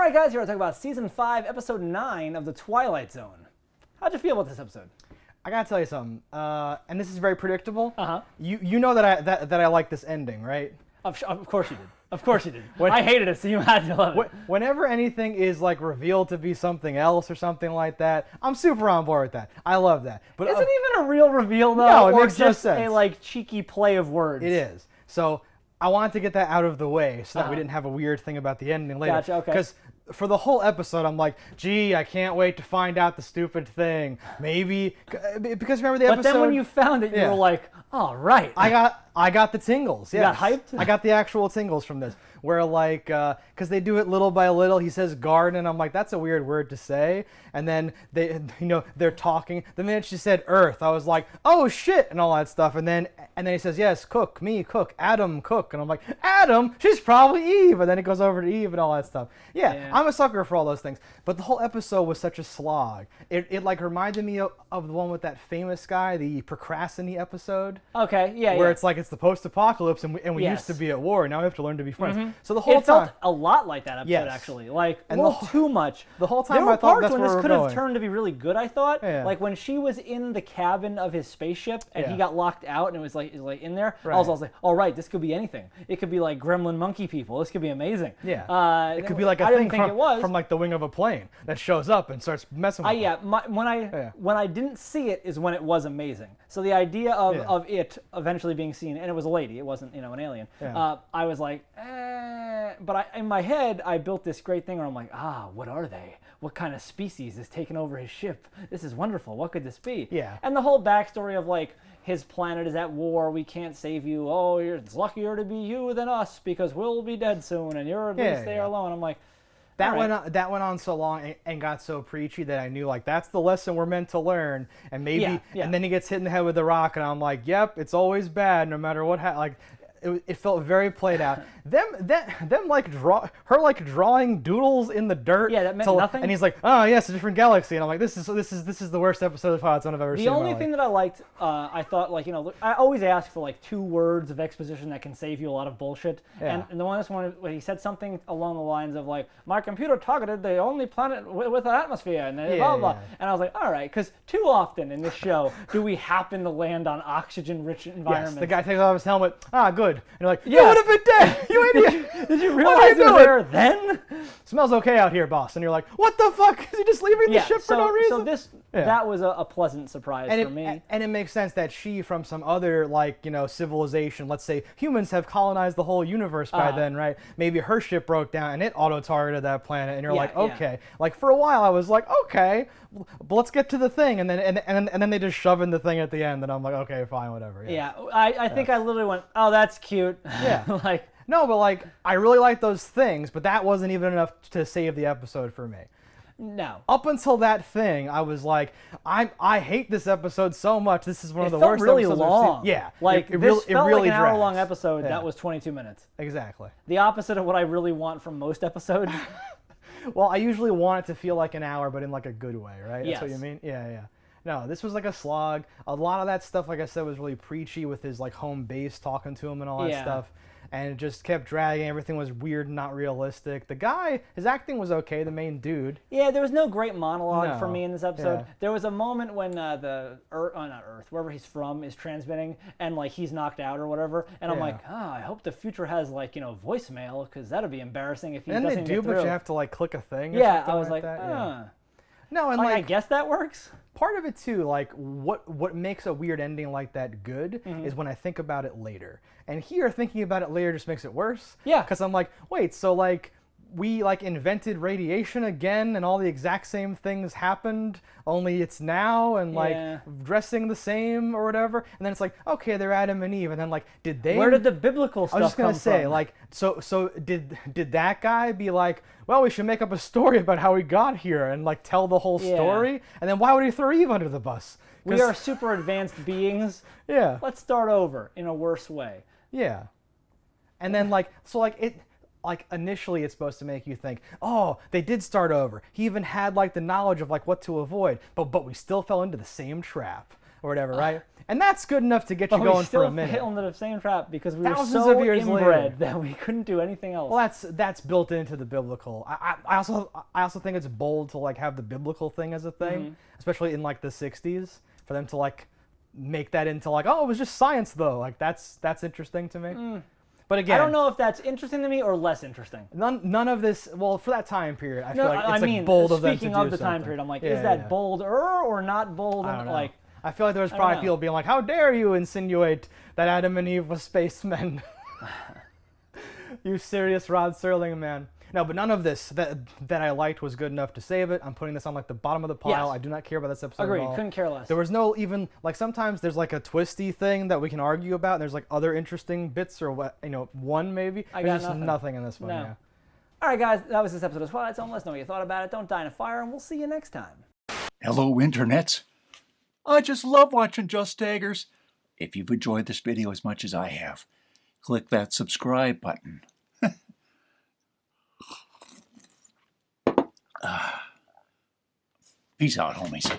Alright guys, here to talk about Season 5, Episode 9 of the Twilight Zone. How'd you feel about this episode? I gotta tell you something, and this is very predictable. Uh-huh. You know that I like this ending, right? Of course you did. Of course you did. I hated it, so you had to love it. Whenever anything is like revealed to be something else or something like that, I'm super on board with that. I love that. But is it even a real reveal though? No, it or makes no just sense. a like cheeky play of words? It is. So I wanted to get that out of the way so that we didn't have a weird thing about the ending later. Gotcha, okay. Because for the whole episode, I'm like, gee, I can't wait to find out the stupid thing. Maybe, because remember the episode? But then when you found it, you were like, oh, right. I got the tingles. Yes. You got hyped? I got the actual tingles from this. Where like, because they do it little by little. He says garden, and I'm like, that's a weird word to say. And then they're talking. The minute she said earth, I was like, oh shit, and all that stuff. And then he says, yes, cook, me, cook, Adam, cook. And I'm like, Adam? She's probably Eve. And then it goes over to Eve and all that stuff. Yeah, I'm a sucker for all those things. But the whole episode was such a slog. It like reminded me of the one with that famous guy, the procrastinate episode. Okay, yeah, where it's like it's the post-apocalypse and we used to be at war. Now we have to learn to be friends. So the whole it felt a lot like that episode, actually. Like, a little too much. The whole time there were I thought parts that's when where this we're could have going. turned to be really good, I thought. Yeah. Like, when she was in the cabin of his spaceship and he got locked out and it was like in there, Right. I was like, all right, this could be anything. It could be like gremlin monkey people. This could be amazing. Yeah. It could be like a thing from like the wing of a plane that shows up and starts messing with when I didn't see it is when it was amazing. So the idea of it eventually being seen, and it was a lady, it wasn't, an alien. Yeah. I was like, but in my head, I built this great thing where I'm like, what are they? What kind of species is taking over his ship? This is wonderful. What could this be? Yeah. And the whole backstory of like, his planet is at war. We can't save you. Oh, it's luckier to be you than us because we'll be dead soon, and you're at least there alone. I'm like, that went on so long and got so preachy that I knew like that's the lesson we're meant to learn. And maybe and then he gets hit in the head with a rock, and I'm like, yep, it's always bad no matter what. It felt very played out. Them like drawing doodles in the dirt. Yeah, that meant nothing. And he's like, oh yes, a different galaxy. And I'm like, this is the worst episode of Twilight Zone I've ever seen. The only thing that I liked, I thought like I always ask for like 2 words of exposition that can save you a lot of bullshit. Yeah. And the one when he said something along the lines of like, my computer targeted the only planet with an atmosphere and blah blah. And I was like, all right, because too often in this show do we happen to land on oxygen-rich environments. Yes, the guy takes off his helmet. Good. And you're like, you would have been dead, you idiot. Did you realize it was there then? Smells okay out here, boss. And you're like, what the fuck? Is he just leaving the ship for no reason? So that was a pleasant surprise for me. And it makes sense that she, from some other civilization, let's say humans have colonized the whole universe by then, right? Maybe her ship broke down and it auto-targeted that planet, and you're like, okay. Like for a while, I was like, okay, but let's get to the thing, and then they just shove in the thing at the end, and I'm like, okay, fine, whatever. I think I literally went, oh, that's cute. Yeah. No, but I really like those things, but that wasn't even enough to save the episode for me. No. Up until that thing, I was like, I hate this episode so much. This is one of the worst really episodes long. I've seen. Yeah. It felt like an hour-long episode. Yeah. That was 22 minutes. Exactly. The opposite of what I really want from most episodes. Well, I usually want it to feel like an hour, but in like a good way, right? Yes. That's what you mean? Yeah. No, this was like a slog. A lot of that stuff, like I said, was really preachy with his like home base talking to him and all that stuff. And it just kept dragging. Everything was weird and not realistic. The guy, his acting was okay, the main dude. Yeah, there was no great monologue for me in this episode. Yeah. There was a moment when not Earth, wherever he's from, is transmitting, and like he's knocked out or whatever. And I'm like, I hope the future has voicemail, because that'd be embarrassing if he doesn't get through. But you have to like click a thing. Yeah, I was like, that. No, and I guess that works. Part of it too, like what makes a weird ending like that good is when I think about it later. And here, thinking about it later just makes it worse. Yeah. Because I'm like, wait, so like we like invented radiation again, and all the exact same things happened, only it's now, and like dressing the same or whatever. And then it's like, okay, they're Adam and Eve, and then like, did they? Where did the biblical stuff come from? I was just gonna say, like, so did that guy be like, well, we should make up a story about how we got here and like tell the whole story, and then why would he throw Eve under the bus? We are super advanced beings. Yeah. Let's start over in a worse way. Yeah. And then initially it's supposed to make you think, oh, they did start over. He even had like the knowledge of like what to avoid, but we still fell into the same trap. or whatever, right? And that's good enough to get you But going we still for a minute. fell into the same trap because we Thousands were so of years inbred later. that we couldn't do anything else. Well, that's built into the biblical. I also think it's bold to like have the biblical thing as a thing, especially in like the '60s, for them to like make that into like, oh, it was just science though. Like that's interesting to me. But again, I don't know if that's interesting to me or less interesting. none of this. Well, for that time period, I feel like I it's mean, like bold of them to do speaking of the time something. period, I'm like, Yeah, is that yeah. bolder or not bold? I And don't know. like, I feel like there was don't probably know. people being like, "How dare you insinuate that Adam and Eve were spacemen?" You serious Rod Serling, man. No, but none of this that I liked was good enough to save it. I'm putting this on like the bottom of the pile. Yes. I do not care about this episode agreed. at all. Couldn't care less. There was no even like sometimes there's like a twisty thing that we can argue about. And there's like other interesting bits or what one maybe. I There's got just nothing in this one. No. Yeah. All right, guys, that was this episode of Twilight Zone. Let us know what you thought about it. Don't die in a fire, and we'll see you next time. Hello, internets. I just love watching JustDaggers. If you've enjoyed this video as much as I have, click that subscribe button. Peace out, homies.